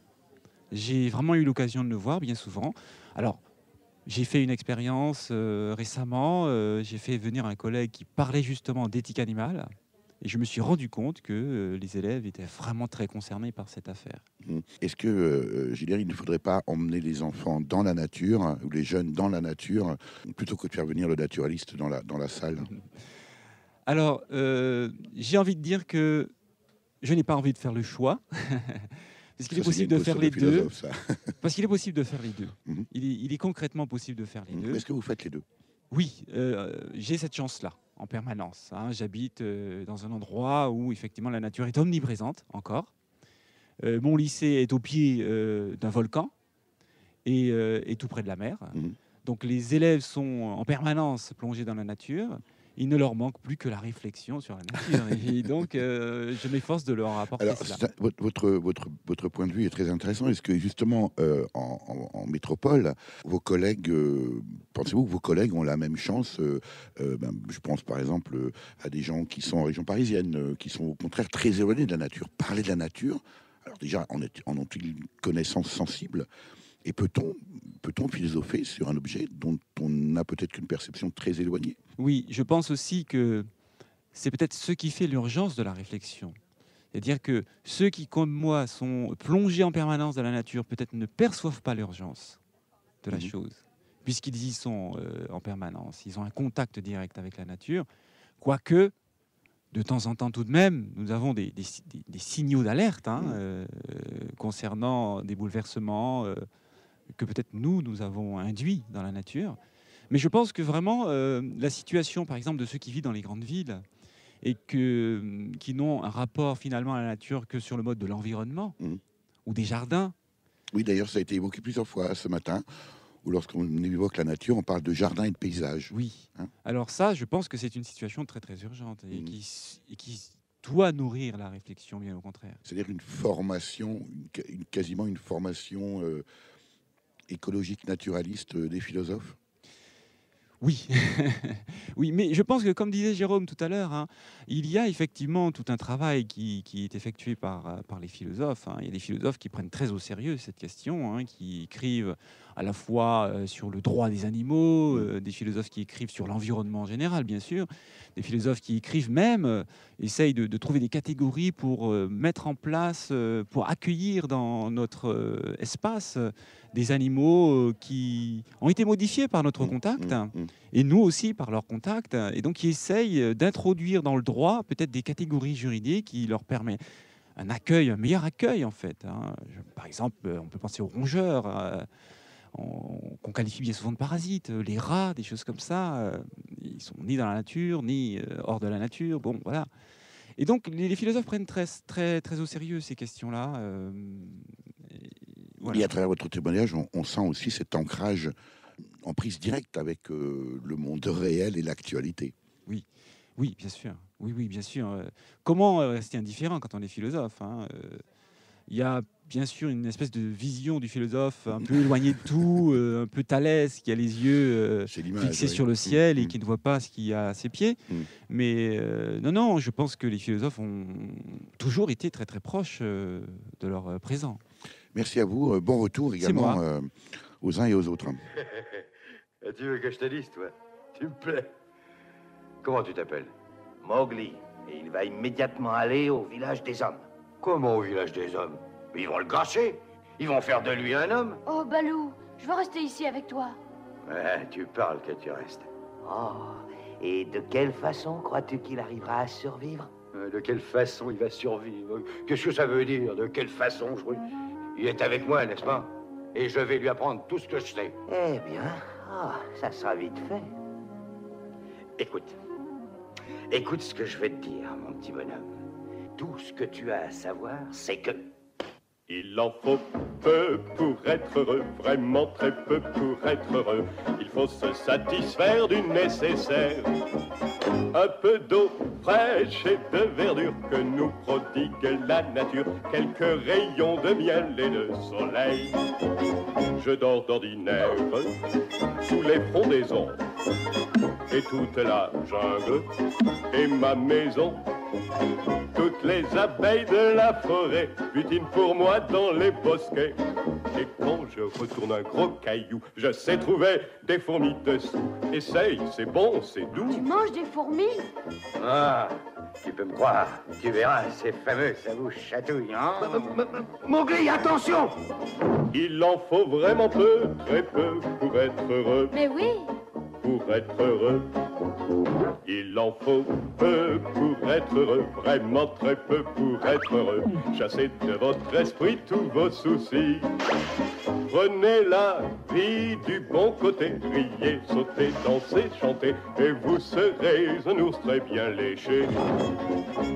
S8: J'ai vraiment eu l'occasion de le voir bien souvent. Alors j'ai fait une expérience récemment, j'ai fait venir un collègue qui parlait justement d'éthique animale. Et je me suis rendu compte que les élèves étaient vraiment très concernés par cette affaire.
S1: Est-ce que, Gilles, il ne faudrait pas emmener les enfants dans la nature, ou les jeunes dans la nature, plutôt que de faire venir le naturaliste dans la salle?
S8: Alors, j'ai envie de dire que je n'ai pas envie de faire le choix. Parce qu'il est possible de faire les deux. Parce qu'il est possible de faire les deux. Il est concrètement possible de faire les deux.
S1: Est-ce que vous faites les deux?
S8: Oui, j'ai cette chance-là en permanence. Hein. J'habite dans un endroit où effectivement la nature est omniprésente encore. Mon lycée est au pied d'un volcan et tout près de la mer. Donc les élèves sont en permanence plongés dans la nature. Il ne leur manque plus que la réflexion sur la nature. Et donc, je m'efforce de leur apporter cela.
S1: Votre point de vue est très intéressant. Est-ce que justement, en métropole, vos collègues, pensez-vous que vos collègues ont la même chance je pense par exemple à des gens qui sont en région parisienne, qui sont au contraire très éloignés de la nature. Parler de la nature, alors déjà, en ont-ils une connaissance sensible? Et peut-on philosopher sur un objet dont on n'a peut-être qu'une perception très éloignée?
S8: Oui, je pense aussi que c'est peut-être ce qui fait l'urgence de la réflexion. C'est-à-dire que ceux qui, comme moi, sont plongés en permanence dans la nature, peut-être ne perçoivent pas l'urgence de la chose, puisqu'ils y sont en permanence. Ils ont un contact direct avec la nature, quoique, de temps en temps tout de même, nous avons des signaux d'alerte concernant des bouleversements que peut-être nous avons induits dans la nature. Mais je pense que vraiment, la situation, par exemple, de ceux qui vivent dans les grandes villes et qui n'ont un rapport finalement à la nature que sur le mode de l'environnement ou des jardins.
S1: Oui, d'ailleurs, ça a été évoqué plusieurs fois ce matin, où lorsqu'on évoque la nature, on parle de jardin et de paysage.
S8: Oui. Alors ça, je pense que c'est une situation très très urgente et qui doit nourrir la réflexion, bien au contraire.
S1: C'est-à-dire une formation, quasiment une formation écologique naturaliste des philosophes?
S8: Oui, oui, mais je pense que, comme disait Jérôme tout à l'heure, il y a effectivement tout un travail qui est effectué par les philosophes. Il y a des philosophes qui prennent très au sérieux cette question, qui écrivent à la fois sur le droit des animaux, des philosophes qui écrivent sur l'environnement en général, bien sûr, des philosophes qui écrivent même, essayent de trouver des catégories pour mettre en place, pour accueillir dans notre espace des animaux qui ont été modifiés par notre contact, et nous aussi par leur contact, et donc qui essayent d'introduire dans le droit peut-être des catégories juridiques qui leur permettent un accueil, un meilleur accueil en fait. Par exemple, on peut penser aux rongeurs, qu'on qualifie bien souvent de parasites, les rats, des choses comme ça. Ils sont ni dans la nature, ni hors de la nature. Bon, voilà. Et donc, les philosophes prennent très, très, très au sérieux ces questions-là.
S1: Voilà. Et à travers votre témoignage, on sent aussi cet ancrage en prise directe avec le monde réel et l'actualité.
S8: Oui, oui, bien sûr. Oui, bien sûr. Comment rester indifférent quand on est philosophe? Il y a bien sûr une espèce de vision du philosophe un peu éloignée de tout, un peu Thalès, qui a les yeux fixés sur le ciel et qui ne voit pas ce qu'il y a à ses pieds. Mais non, je pense que les philosophes ont toujours été très très proches de leur présent.
S1: Merci à vous. Bon retour également aux uns et aux autres.
S9: Tu veux que je te dise, toi? Tu me plais. Comment tu t'appelles? Mowgli. Et il va immédiatement aller au village des hommes. Comment au village des hommes? Ils vont le gâcher. Ils vont faire de lui un homme.
S10: Oh, Balou, je veux rester ici avec toi.
S9: Ouais, tu parles que tu restes. Oh, et de quelle façon crois-tu qu'il arrivera à survivre? De quelle façon il va survivre? Qu'est-ce que ça veut dire? De quelle façon? Il est avec moi, n'est-ce pas? Et je vais lui apprendre tout ce que je sais. Eh bien, ça sera vite fait. Écoute ce que je vais te dire, mon petit bonhomme. Tout ce que tu as à savoir, c'est que
S11: Il en faut peu pour être heureux, vraiment très peu pour être heureux. Il faut se satisfaire du nécessaire. Un peu d'eau fraîche et de verdure que nous prodigue la nature. Quelques rayons de miel et de soleil. Je dors d'ordinaire sous les frondaisons. Et toute la jungle est ma maison. Toutes les abeilles de la forêt butinent pour moi dans les bosquets. Et quand je retourne un gros caillou, je sais trouver des fourmis dessous. Essaye, c'est bon, c'est doux.
S10: Tu manges des fourmis?
S9: Ah, tu peux me croire, tu verras, c'est fameux, ça vous chatouille, hein? Mowgli, attention!
S11: Il en faut vraiment peu, très peu, pour être heureux.
S10: Mais oui!
S11: Pour être heureux, il en faut peu pour être heureux, vraiment très peu pour être heureux. Chassez de votre esprit tous vos soucis. Prenez la vie du bon côté, riez, sautez, dansez, chantez, et vous serez un ours très bien léché.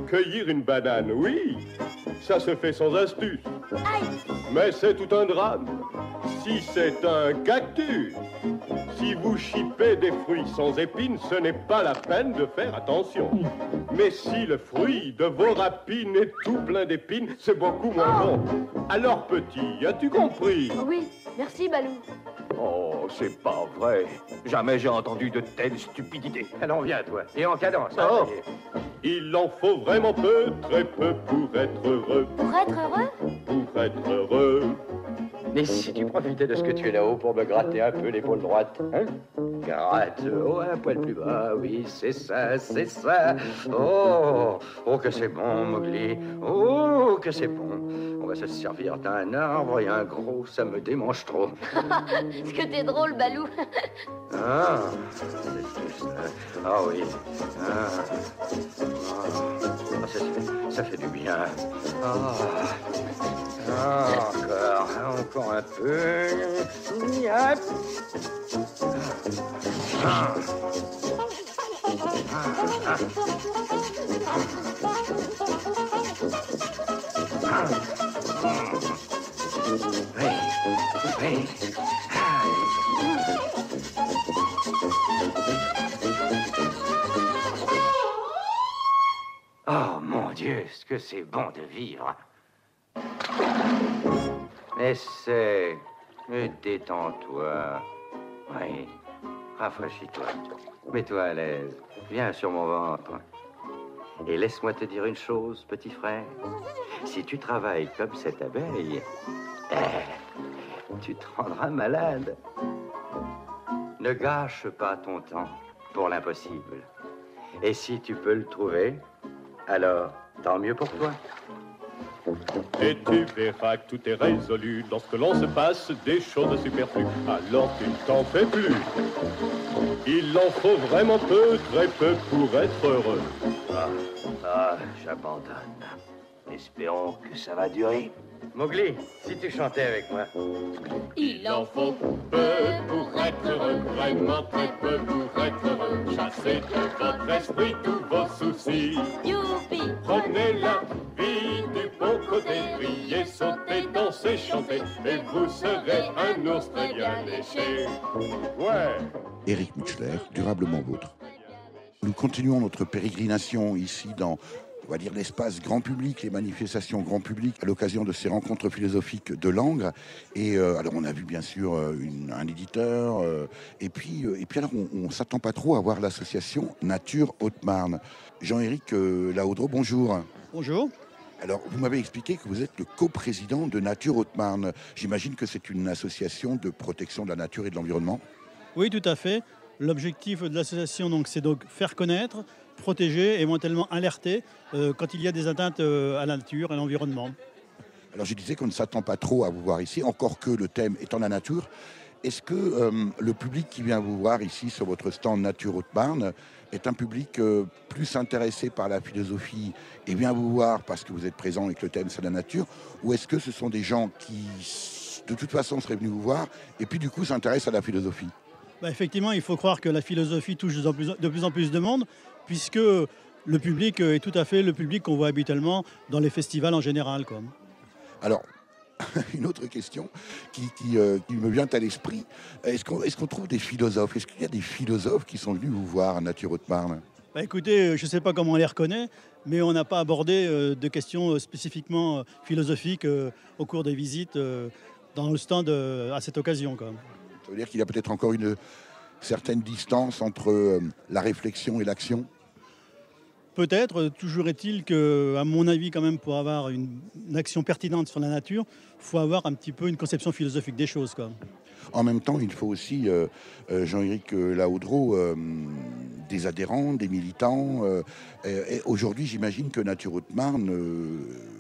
S11: Cueillir une banane, oui, ça se fait sans astuce, mais c'est tout un drame si c'est un cactus. Si vous chipez des fruits sans épines, ce n'est pas la peine de faire attention. Mais si le fruit de vos rapines est tout plein d'épines, c'est beaucoup moins bon. Alors petit, as-tu compris?
S10: Oui, merci Balou.
S9: Oh, c'est pas vrai. Jamais j'ai entendu de telles stupidités. Alors viens, toi, et en cadence.
S11: Oh, il en faut vraiment peu, très peu pour être heureux.
S10: Pour être heureux?
S11: Pour être heureux.
S9: Mais si tu profitais de ce que tu es là-haut pour me gratter un peu l'épaule droite, hein? Gratte, oh, un poil plus bas, oui, c'est ça, c'est ça. Oh, oh, que c'est bon, Mowgli. Oh, que c'est bon. On va se servir d'un arbre et un gros, ça me démange trop.
S10: Est-ce que t'es drôle, Balou?
S9: Ah, c'est ça. Ah oui. Ah. Ah, ça fait du bien. Ah. Ah, encore un peu. Yep. Ah. Oui, oui. Oh mon Dieu, ce que c'est bon de vivre. Essaie, et détends-toi. Oui, rafraîchis-toi. Mets-toi à l'aise. Viens sur mon ventre. Et laisse-moi te dire une chose, petit frère. Si tu travailles comme cette abeille, tu te rendras malade. Ne gâche pas ton temps pour l'impossible. Et si tu peux le trouver, alors tant mieux pour toi.
S11: Et tu verras que tout est résolu lorsque l'on se passe des choses superflues. Alors tu ne t'en fais plus. Il en faut vraiment peu, très peu pour être heureux.
S9: J'abandonne. Espérons que ça va durer. Mowgli, si tu chantais avec moi.
S11: Il en faut peu pour être heureux, vraiment très peu pour être heureux. Chassez de votre esprit tous vos soucis.
S10: Youpi!
S11: Prenez la vie du bon côté, riez, sautez, dansez, chantez, et vous serez un ours très bien léché. Ouais.
S1: Éric Mutchler, Durablement Vôtre. Nous continuons notre pérégrination ici dans, on va dire, l'espace grand public, les manifestations grand public à l'occasion de ces rencontres philosophiques de Langres. Et alors on a vu bien sûr un éditeur, et puis alors on ne s'attend pas trop à voir l'association Nature Haute-Marne. Jean-Éric Lahaudreau, bonjour.
S12: Bonjour.
S1: Alors vous m'avez expliqué que vous êtes le coprésident de Nature Haute-Marne. J'imagine que c'est une association de protection de la nature et de l'environnement.
S12: Oui, tout à fait. L'objectif de l'association, c'est donc faire connaître, protéger, éventuellement alerter quand il y a des atteintes à la nature et à l'environnement.
S1: Alors je disais qu'on ne s'attend pas trop à vous voir ici, encore que le thème étant la nature. Est-ce que le public qui vient vous voir ici sur votre stand Nature Haute-Marne est un public plus intéressé par la philosophie et vient vous voir parce que vous êtes présent et que le thème c'est la nature, ou est-ce que ce sont des gens qui de toute façon seraient venus vous voir et puis du coup s'intéressent à la philosophie?
S12: Effectivement, il faut croire que la philosophie touche de plus en plus de monde, puisque le public est tout à fait le public qu'on voit habituellement dans les festivals en général, quoi.
S1: Alors, une autre question qui me vient à l'esprit. Est-ce qu'on trouve des philosophes? Est-ce qu'il y a des philosophes qui sont venus vous voir à Nature Haute-Marne?
S12: Bah, écoutez, je ne sais pas comment on les reconnaît, mais on n'a pas abordé de questions spécifiquement philosophiques au cours des visites dans le stand à cette occasion, quand même.
S1: Ça veut dire qu'il y a peut-être encore une certaine distance entre la réflexion et l'action?
S12: Peut-être, toujours est-il que, à mon avis, quand même, pour avoir une action pertinente sur la nature, il faut avoir un petit peu une conception philosophique des choses, quoi.
S1: En même temps, il faut aussi, Jean-Éric Laudreau, des adhérents, des militants. Et aujourd'hui, j'imagine que Nature Haute-Marne,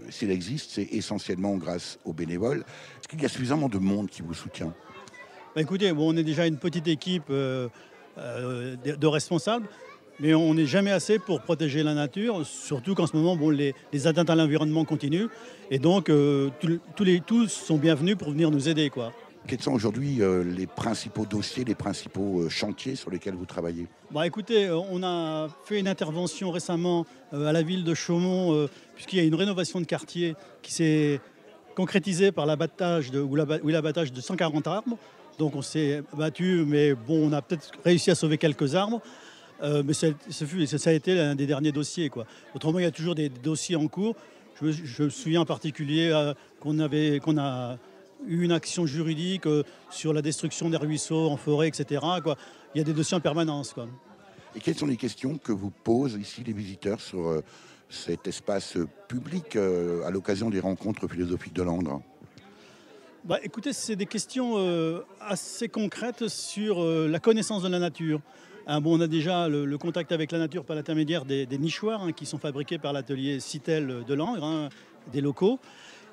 S1: s'il existe, c'est essentiellement grâce aux bénévoles. Est-ce qu'il y a suffisamment de monde qui vous soutient?
S12: Bah, écoutez, bon, on est déjà une petite équipe de responsables, mais on n'est jamais assez pour protéger la nature, surtout qu'en ce moment, bon, les atteintes à l'environnement continuent. Et donc, tous sont bienvenus pour venir nous aider, quoi.
S1: Quels sont aujourd'hui les principaux dossiers, les principaux chantiers sur lesquels vous travaillez?
S12: Bah, écoutez, on a fait une intervention récemment à la ville de Chaumont, puisqu'il y a une rénovation de quartier qui s'est concrétisée par l'abattage de 140 arbres. Donc on s'est battu, mais bon, on a peut-être réussi à sauver quelques arbres. Mais ça a été l'un des derniers dossiers, quoi. Autrement, il y a toujours des dossiers en cours. Je me souviens en particulier qu'on a eu une action juridique sur la destruction des ruisseaux en forêt, etc., quoi. Il y a des dossiers en permanence, quoi.
S1: Et quelles sont les questions que vous posent ici les visiteurs sur cet espace public à l'occasion des rencontres philosophiques de Langres?
S12: Bah, écoutez, c'est des questions assez concrètes sur la connaissance de la nature. Bon, on a déjà le contact avec la nature par l'intermédiaire des nichoirs qui sont fabriqués par l'atelier Citel de Langres, des locaux.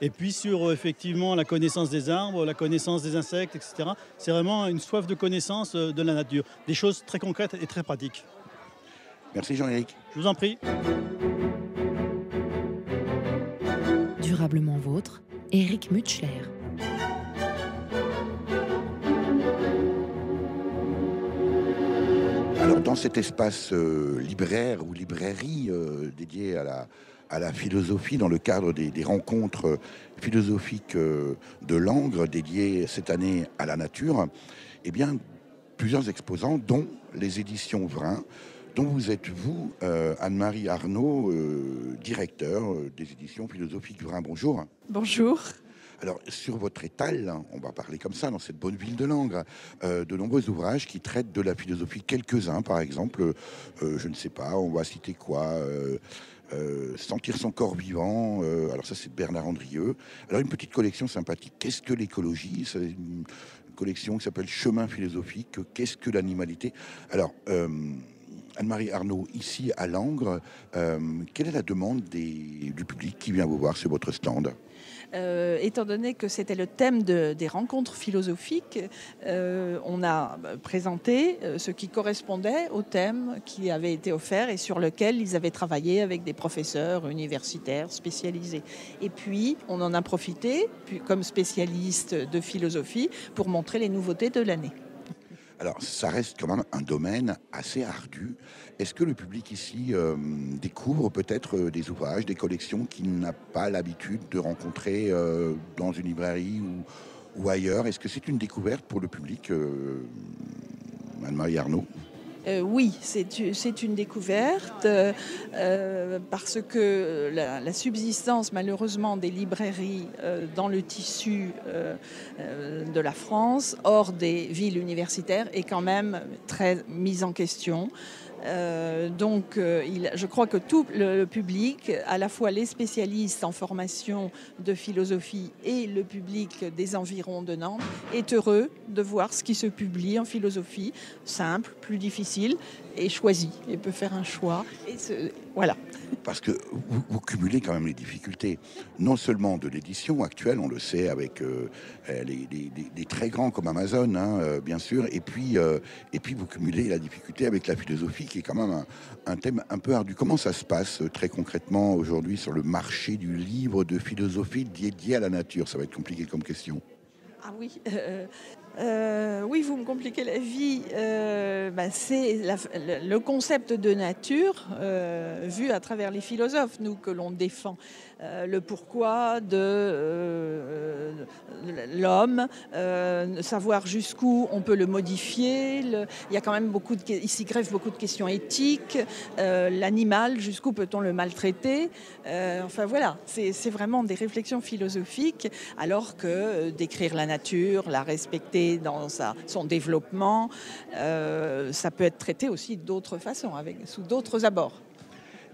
S12: Et puis sur effectivement la connaissance des arbres, la connaissance des insectes, etc. C'est vraiment une soif de connaissance de la nature. Des choses très concrètes et très pratiques.
S1: Merci Jean-Éric.
S12: Je vous en prie.
S2: Durablement vôtre, Éric Mutschler.
S1: Alors dans cet espace libraire ou librairie dédié à la philosophie dans le cadre des rencontres philosophiques de Langres dédiées cette année à la nature, eh bien plusieurs exposants dont les éditions Vrin, dont vous êtes vous, Anne-Marie Arnaud, directeur des éditions philosophiques Vrin. Bonjour.
S13: Bonjour.
S1: Alors, sur votre étal, on va parler comme ça, dans cette bonne ville de Langres, de nombreux ouvrages qui traitent de la philosophie. Quelques-uns, par exemple, je ne sais pas, on va citer quoi Sentir son corps vivant, alors ça c'est Bernard Andrieux. Alors une petite collection sympathique, qu'est-ce que l'écologie? C'est une collection qui s'appelle Chemin philosophique, qu'est-ce que l'animalité? Alors, Anne-Marie Arnaud, ici à Langres, quelle est la demande du public qui vient vous voir sur votre stand?
S13: Étant donné que c'était le thème des rencontres philosophiques, on a présenté ce qui correspondait au thème qui avait été offert et sur lequel ils avaient travaillé avec des professeurs universitaires spécialisés. Et puis, on en a profité, comme spécialiste de philosophie, pour montrer les nouveautés de l'année.
S1: Alors, ça reste quand même un domaine assez ardu. Est-ce que le public ici découvre peut-être des ouvrages, des collections qu'il n'a pas l'habitude de rencontrer dans une librairie ou ailleurs? Est-ce que c'est une découverte pour le public, Anne-Marie Arnaud?
S13: Oui, c'est une découverte parce que la subsistance malheureusement des librairies dans le tissu de la France, hors des villes universitaires, est quand même très mise en question. Donc je crois que tout le public, à la fois les spécialistes en formation de philosophie et le public des environs de Nantes, est heureux de voir ce qui se publie en philosophie, simple, plus difficile, et choisi, et peut faire un choix. Voilà.
S1: Parce que vous cumulez quand même les difficultés, non seulement de l'édition actuelle, on le sait, avec les très grands comme Amazon, bien sûr, et puis vous cumulez la difficulté avec la philosophie, qui est quand même un thème un peu ardu. Comment ça se passe très concrètement aujourd'hui sur le marché du livre de philosophie dédié à la nature? Ça va être compliqué comme question.
S13: Ah oui, oui, vous me compliquez la vie. C'est le concept de nature vu à travers les philosophes, nous, que l'on défend. le pourquoi de l'homme, savoir jusqu'où on peut le modifier. Il y a quand même il s'y greffe beaucoup de questions éthiques. L'animal, jusqu'où peut-on le maltraiter? Enfin voilà, c'est vraiment des réflexions philosophiques, alors que décrire la nature, la respecter dans son développement, ça peut être traité aussi d'autres façons, sous d'autres abords.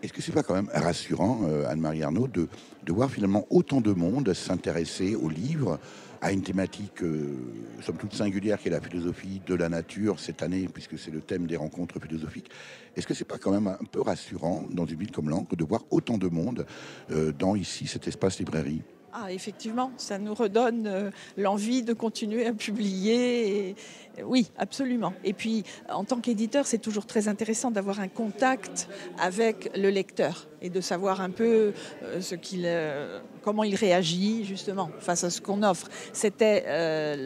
S1: Est-ce que c'est pas quand même rassurant, Anne-Marie Arnaud, de voir finalement autant de monde s'intéresser au livre, à une thématique somme toute singulière qui est la philosophie de la nature cette année, puisque c'est le thème des rencontres philosophiques. Est-ce que c'est pas quand même un peu rassurant dans une ville comme Langres de voir autant de monde dans ici cet espace librairie?
S13: Ah, effectivement, ça nous redonne l'envie de continuer à publier. Oui, absolument. Et puis, en tant qu'éditeur, c'est toujours très intéressant d'avoir un contact avec le lecteur et de savoir un peu comment il réagit, justement, face à ce qu'on offre. C'était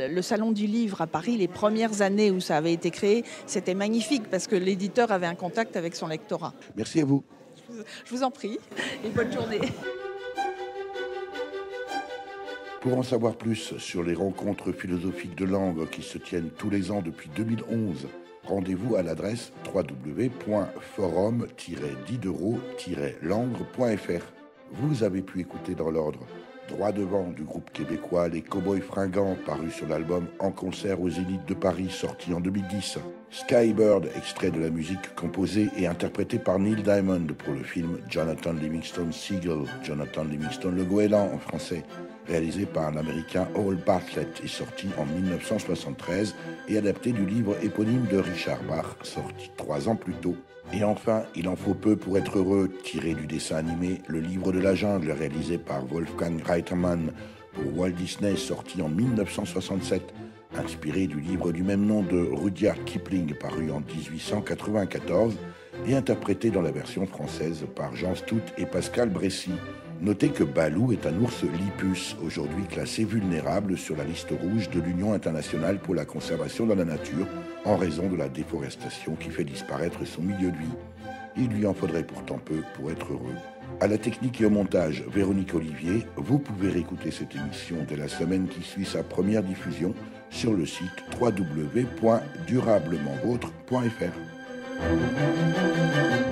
S13: le Salon du Livre à Paris, les premières années où ça avait été créé. C'était magnifique parce que l'éditeur avait un contact avec son lectorat.
S1: Merci à vous.
S13: Je vous en prie et bonne journée.
S1: Pour en savoir plus sur les rencontres philosophiques de Langres qui se tiennent tous les ans depuis 2011, rendez-vous à l'adresse www.forum-diderot-langres.fr. Vous avez pu écouter dans l'ordre Droit devant du groupe québécois Les Cowboys Fringants, paru sur l'album En concert au Zénith de Paris, sorti en 2010. Skybird, extrait de la musique composée et interprétée par Neil Diamond pour le film Jonathan Livingston Seagull, Jonathan Livingston le Goéland en français, réalisé par l'américain Hall Bartlett et sorti en 1973 et adapté du livre éponyme de Richard Bach, sorti 3 ans plus tôt. Et enfin, Il en faut peu pour être heureux, tiré du dessin animé Le Livre de la Jungle, réalisé par Wolfgang Reitermann pour Walt Disney, sorti en 1967, inspiré du livre du même nom de Rudyard Kipling, paru en 1894, et interprété dans la version française par Jean Stout et Pascal Bressy. Notez que Balou est un ours lipus, aujourd'hui classé vulnérable sur la liste rouge de l'Union internationale pour la conservation de la nature, en raison de la déforestation qui fait disparaître son milieu de vie. Il lui en faudrait pourtant peu pour être heureux. À la technique et au montage, Véronique Olivier. Vous pouvez réécouter cette émission dès la semaine qui suit sa première diffusion sur le site www.durablementvôtre.fr.